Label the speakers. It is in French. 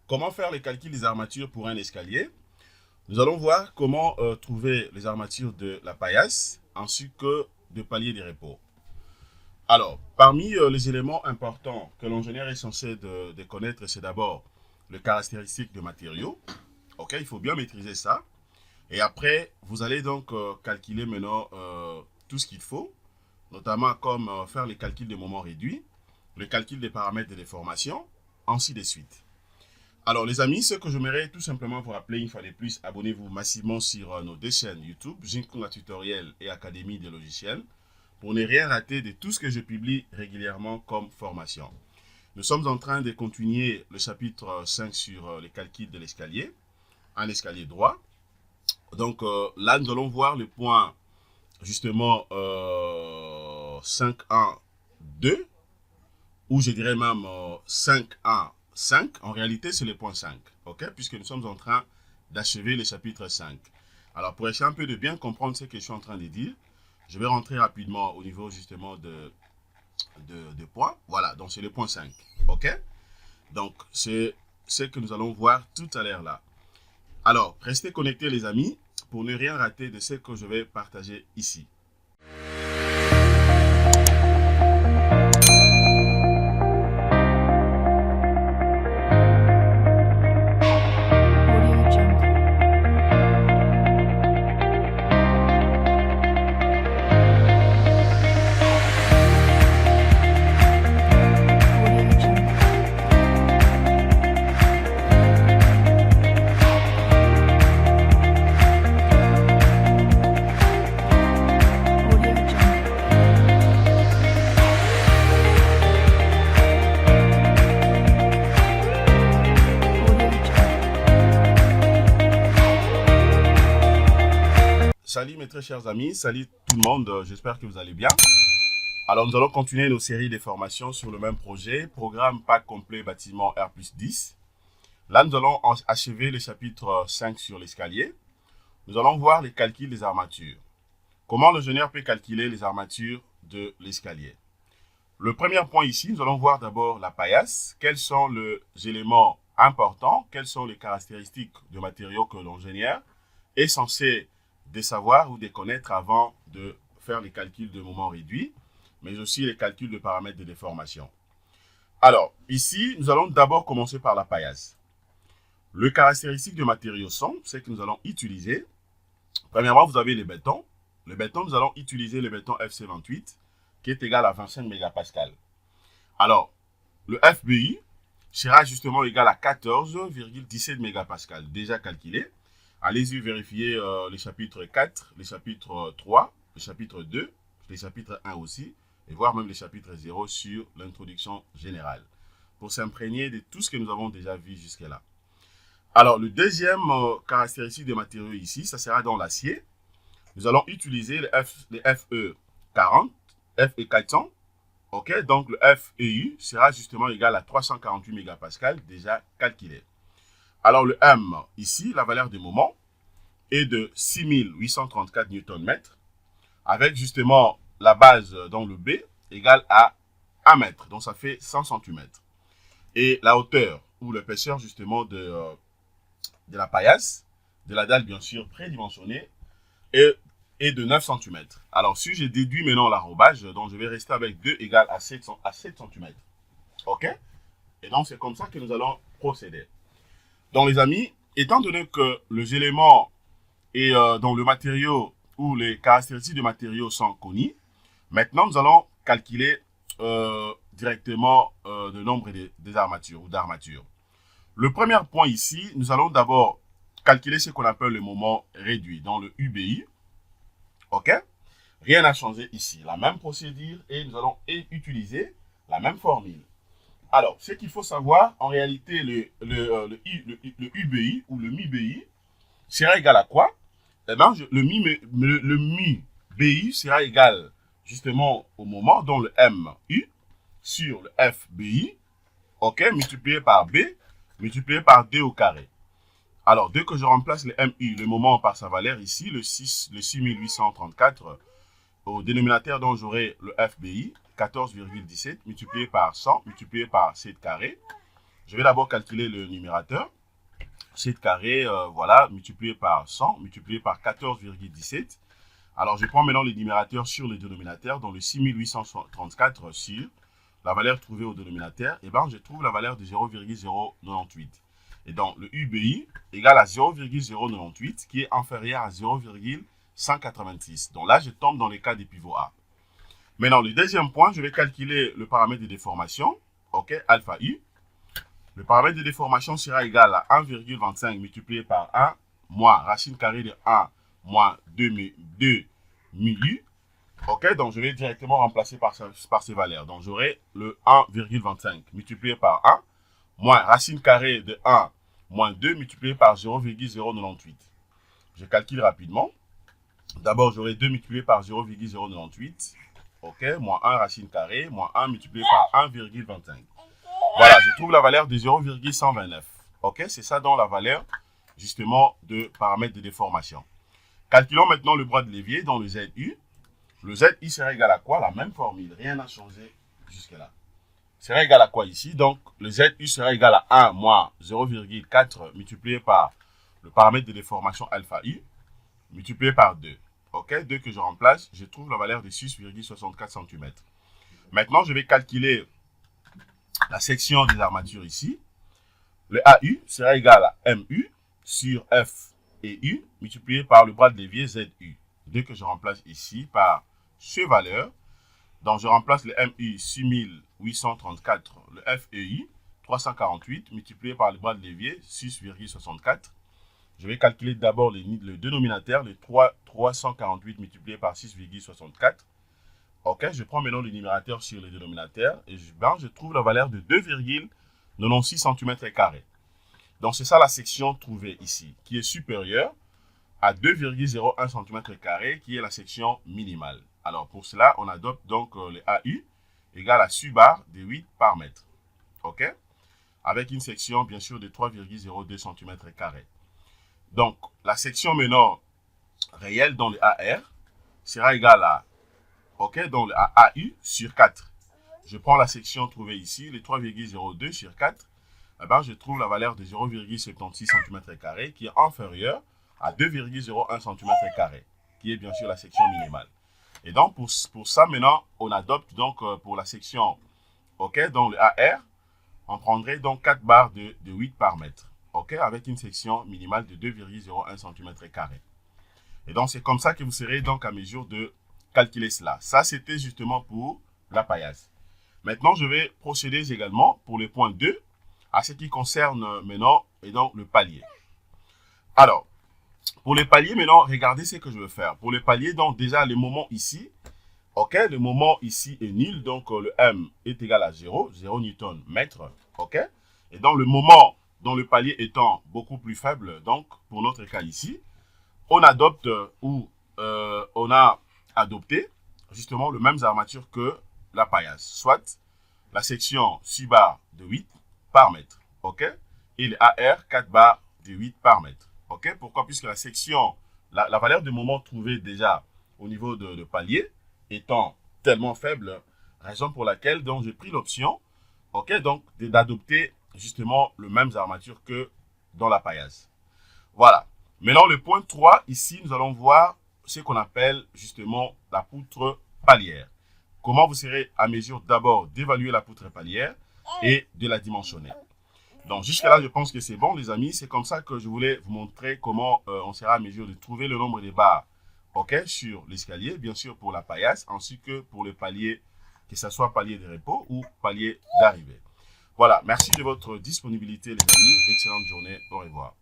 Speaker 1: Comment faire les calculs des armatures pour un escalier? Nous allons voir comment trouver les armatures de la paillasse ainsi que de paliers de repos. Alors, parmi les éléments importants que l'ingénieur est censé de connaître, c'est d'abord les caractéristiques de matériaux. Ok, il faut bien maîtriser ça. Et après, vous allez donc calculer maintenant tout ce qu'il faut, notamment comme faire les calculs de moments réduits, le calcul des paramètres de déformation, ainsi de suite. Alors les amis, ce que j'aimerais tout simplement vous rappeler une fois de plus, abonnez-vous massivement sur nos deux chaînes YouTube, Jinkunga Tutoriel et Académie des logiciels, pour ne rien rater de tout ce que je publie régulièrement comme formation. Nous sommes en train de continuer le chapitre 5 sur les calculs de l'escalier, un escalier droit. Donc là, nous allons voir le point justement 5.1.2, ou je dirais même 5.1.5. En réalité, c'est le point 5, ok? Puisque nous sommes en train d'achever le chapitre 5. Alors, pour essayer un peu de bien comprendre ce que je suis en train de dire, je vais rentrer rapidement au niveau justement de points. Voilà, donc c'est le point 5, ok? Donc, c'est ce que nous allons voir tout à l'heure là. Alors, restez connectés les amis pour ne rien rater de ce que je vais partager ici. Salut mes très chers amis, salut tout le monde, j'espère que vous allez bien. Alors nous allons continuer nos séries de formations sur le même projet, programme pack complet bâtiment R+10. Là nous allons achever le chapitre 5 sur l'escalier. Nous allons voir les calculs des armatures. Comment l'ingénieur peut calculer les armatures de l'escalier? Le premier point ici, nous allons voir d'abord la paillasse. Quels sont les éléments importants, quelles sont les caractéristiques de matériaux que l'ingénieur est censé de savoir ou de connaître avant de faire les calculs de moments réduits, mais aussi les calculs de paramètres de déformation. Alors, ici, nous allons d'abord commencer par la paillasse. Les caractéristiques de matériaux sont ce que nous allons utiliser. Premièrement, vous avez les bétons. Le béton, nous allons utiliser le béton FC28 qui est égal à 25 mégapascales. Alors, le FBI sera justement égal à 14,17 mégapascales, déjà calculé. Allez-y vérifier les chapitres 4, les chapitres 3, le chapitre 2, les chapitres 1 aussi, et voir même les chapitres 0 sur l'introduction générale, pour s'imprégner de tout ce que nous avons déjà vu jusque-là. Alors, le deuxième caractéristique des matériaux ici, ça sera dans l'acier. Nous allons utiliser les FE40, FE400. Ok, donc le FEU sera justement égal à 348 mégapascales, déjà calculé. Alors le M, ici, la valeur de moment, est de 6834 Nm, avec justement la base dans le B égale à 1 mètre, donc ça fait 100 cm. Et la hauteur, ou l'épaisseur justement de la paillasse, de la dalle bien sûr prédimensionnée, est de 9 cm. Alors si je déduis maintenant l'arrobage, donc je vais rester avec 2 égale à 7 cm. Ok? Et donc c'est comme ça que nous allons procéder. Donc les amis, étant donné que les éléments et dans le matériau ou les caractéristiques du matériau sont connues, maintenant nous allons calculer directement le nombre des armatures ou d'armatures. Le premier point ici, nous allons d'abord calculer ce qu'on appelle le moment réduit dans le UBI. Ok? Rien n'a changé ici. La même procédure et nous allons utiliser la même formule. Alors, ce qu'il faut savoir, en réalité, le UBI ou le MIBI sera égal à quoi? Eh bien, le MIBI sera égal justement au moment dont le MU sur le FBI, ok, multiplié par B, multiplié par D au carré. Alors, dès que je remplace le MU, le moment par sa valeur ici, le 6834, au dénominateur dont j'aurai le FBI, 14,17 multiplié par 100 multiplié par 7 carré, Je vais d'abord calculer le numérateur. 7 carré, voilà, multiplié par 100, multiplié par 14,17. Alors, je prends maintenant le numérateur sur le dénominateur, donc le 6834 sur la valeur trouvée au dénominateur, et bien je trouve la valeur de 0,098. Et donc, le UBI égale à 0,098, qui est inférieur à 0,186. Donc là, je tombe dans le cas des pivots A. Maintenant, le deuxième point, je vais calculer le paramètre de déformation, ok, alpha U. Le paramètre de déformation sera égal à 1,25 multiplié par 1 moins racine carrée de 1 moins 2 mu U. Ok, donc je vais directement remplacer par ces valeurs. Donc j'aurai le 1,25 multiplié par 1 moins racine carrée de 1 moins 2 multiplié par 0,098. Je calcule rapidement. D'abord, j'aurai 2 multiplié par 0,098. Ok, moins 1 racine carrée, moins 1 multiplié par 1,25. Voilà, je trouve la valeur de 0,129. Ok, c'est ça dans la valeur, justement, de paramètre de déformation. Calculons maintenant le bras de levier dans le ZU. Le ZU sera égal à quoi? La même formule, rien n'a changé jusque-là. Sera égal à quoi ici? Donc, le ZU sera égal à 1 moins 0,4 multiplié par le paramètre de déformation alpha U, multiplié par 2. Ok, 2 que je remplace, je trouve la valeur de 6,64 cm. Maintenant, je vais calculer la section des armatures ici. Le AU sera égal à MU sur F et U multiplié par le bras de levier ZU. Dès que je remplace ici par ces valeurs, donc je remplace le MU 6834, le FEI 348 multiplié par le bras de levier 6,64. Je vais calculer d'abord le dénominateur, le 348 multiplié par 6,64. Ok, je prends maintenant le numérateur sur le dénominateur et je trouve la valeur de 2,96 cm². Donc, c'est ça la section trouvée ici, qui est supérieure à 2,01 cm², qui est la section minimale. Alors, pour cela, on adopte donc le AU égale à su bar de 8 par mètre. OK? Avec une section, bien sûr, de 3,02 cm². Donc, la section maintenant réelle dans le AR sera égale à ok, donc AU sur 4. Je prends la section trouvée ici, les 3,02 sur 4. Eh ben, je trouve la valeur de 0,76 cm², qui est inférieure à 2,01 cm², qui est bien sûr la section minimale. Et donc, pour ça, maintenant, on adopte donc pour la section, ok, donc le AR, on prendrait donc 4 barres de 8 par mètre, ok, avec une section minimale de 2,01 cm². Et donc, c'est comme ça que vous serez donc à mesure de calculer cela. Ça, c'était justement pour la paillasse. Maintenant, je vais procéder également pour le point 2 à ce qui concerne maintenant et donc le palier. Alors, pour les paliers, maintenant, regardez ce que je vais faire. Pour les paliers, donc déjà, le moment ici, ok, le moment ici est nul, donc le M est égal à 0, 0 Newton mètre, ok. Et donc, le moment dont le palier étant beaucoup plus faible, donc pour notre cas ici, on adopte ou on a adopté justement le même armature que la paillasse, soit la section 6 barres de 8 par mètre, ok, et le AR 4 barres de 8 par mètre, ok. Pourquoi? Puisque la section, la valeur de moment trouvée déjà au niveau de palier étant tellement faible, raison pour laquelle donc j'ai pris l'option, ok, donc d'adopter justement le même armature que dans la paillasse. Voilà. Maintenant, le point 3, ici, nous allons voir ce qu'on appelle justement la poutre palière. Comment vous serez à mesure d'abord d'évaluer la poutre palière et de la dimensionner. Donc, jusqu'à là, je pense que c'est bon, les amis. C'est comme ça que je voulais vous montrer comment on sera à mesure de trouver le nombre de barres, ok, sur l'escalier, bien sûr pour la paillasse, ainsi que pour le palier, que ce soit palier de repos ou palier d'arrivée. Voilà, merci de votre disponibilité, les amis. Excellente journée. Au revoir.